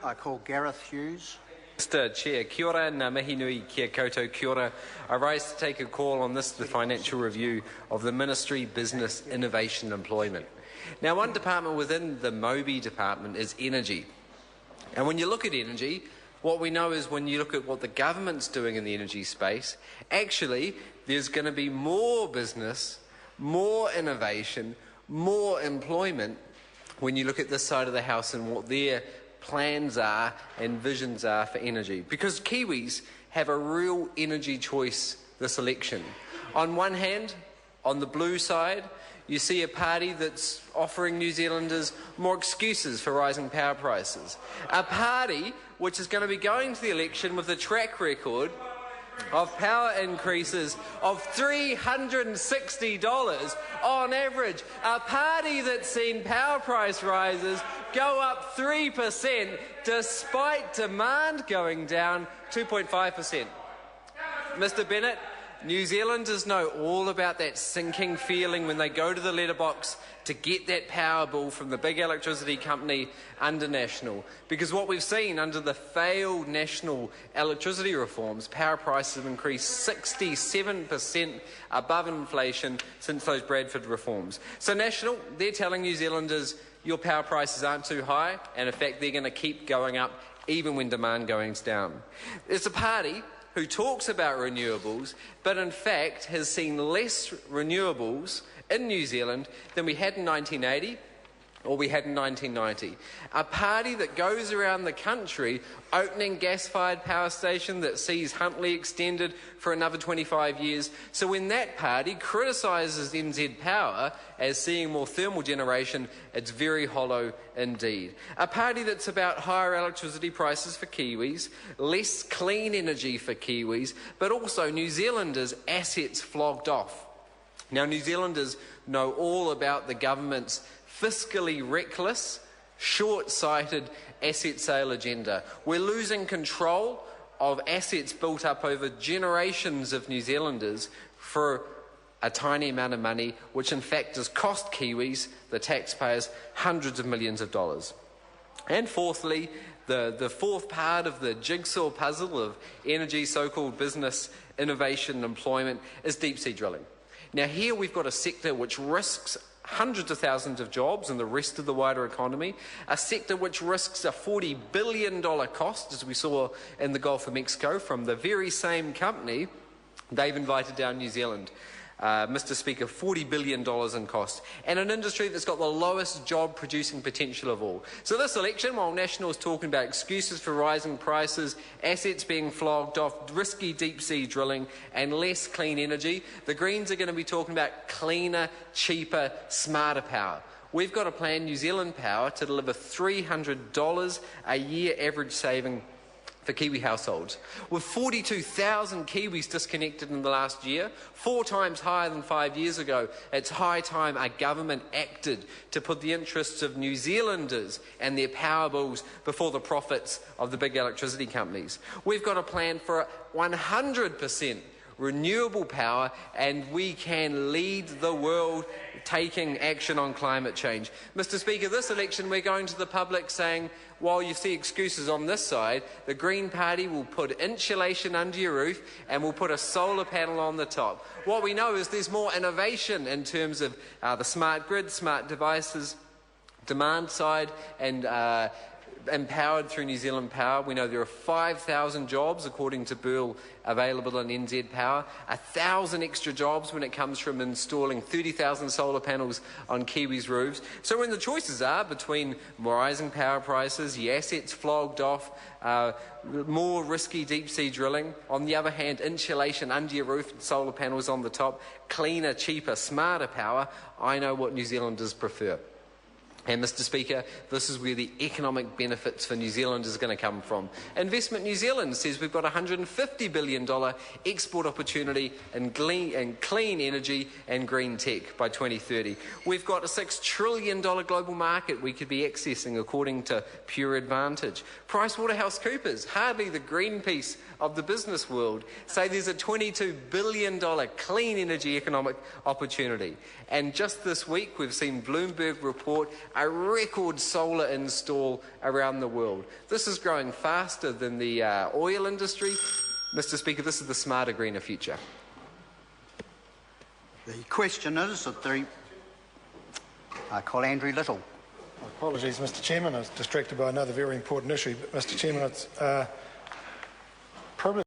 I call Gareth Hughes. Mr Chair, kia ora, ngā mihi nui kia koutou kia ora. I rise to take a call on this, the financial review of the Ministry Business, Innovation and Employment. Now, one department within the MOBI department is energy. And when you look at energy, what we know is when you look at what the government's doing in the energy space, actually there's going to be more business, more innovation, more employment when you look at this side of the house and what their plans are and visions are for energy. Because Kiwis have a real energy choice this election. On one hand, on the blue side, you see a party that's offering New Zealanders more excuses for rising power prices. A party which is going to be going to the election with a track record of power increases of $360 on average. A party that's seen power price rises go up 3% despite demand going down 2.5%. Mr Bennett, New Zealanders know all about that sinking feeling when they go to the letterbox to get that power bill from the big electricity company under National. Because what we've seen under the failed national electricity reforms, power prices have increased 67% above inflation since those Bradford reforms. So National, they're telling New Zealanders your power prices aren't too high, and in fact they're going to keep going up even when demand goes down. It's a party who talks about renewables, but in fact has seen less renewables in New Zealand than we had in 1980 or we had in 1990. A party that goes around the country opening gas-fired power station that sees Huntly extended for another 25 years. So when that party criticises NZ Power as seeing more thermal generation, it's very hollow indeed. A party that's about higher electricity prices for Kiwis, less clean energy for Kiwis, but also New Zealanders' assets flogged off. Now, New Zealanders know all about the government's fiscally reckless, short-sighted asset sale agenda. We're losing control of assets built up over generations of New Zealanders for a tiny amount of money, which in fact has cost Kiwis, the taxpayers, hundreds of millions of dollars. And fourthly, the fourth part of the jigsaw puzzle of energy, so-called business, innovation and employment is deep-sea drilling. Now here we've got a sector which risks hundreds of thousands of jobs in the rest of the wider economy, a sector which risks a $40 billion cost, as we saw in the Gulf of Mexico, from the very same company they've invited down New Zealand. Mr Speaker, $40 billion in cost, and an industry that's got the lowest job-producing potential of all. So this election, while National is talking about excuses for rising prices, assets being flogged off, risky deep-sea drilling and less clean energy, the Greens are going to be talking about cleaner, cheaper, smarter power. We've got a plan, New Zealand Power, to deliver $300 a year average saving for Kiwi households. With 42,000 Kiwis disconnected in the last year, 4 times higher than 5 years ago, it's high time our government acted to put the interests of New Zealanders and their power bills before the profits of the big electricity companies. We've got a plan for 100% renewable power, and we can lead the world taking action on climate change. Mr Speaker, this election we're going to the public saying, while you see excuses on this side, the Green Party will put insulation under your roof and will put a solar panel on the top. What we know is there's more innovation in terms of the smart grid, smart devices, demand side, and empowered through New Zealand Power. We know there are 5,000 jobs, according to Burl, available in NZ Power, 1,000 extra jobs when it comes from installing 30,000 solar panels on Kiwis' roofs. So when the choices are between rising power prices, your assets flogged off, more risky deep-sea drilling, on the other hand, insulation under your roof and solar panels on the top, cleaner, cheaper, smarter power, I know what New Zealanders prefer. And Mr Speaker, this is where the economic benefits for New Zealand is going to come from. Investment New Zealand says we've got a $150 billion export opportunity in clean energy and green tech by 2030. We've got a $6 trillion global market we could be accessing according to Pure Advantage. PricewaterhouseCoopers, hardly the Greenpeace of the business world, say there's a $22 billion clean energy economic opportunity. And just this week we've seen Bloomberg report a record solar install around the world. This is growing faster than the oil industry. Mr. Speaker, this is the smarter, greener future. The question is that I call Andrew Little. Apologies, Mr. Chairman. I was distracted by another very important issue. But, Mr. Chairman, it's probably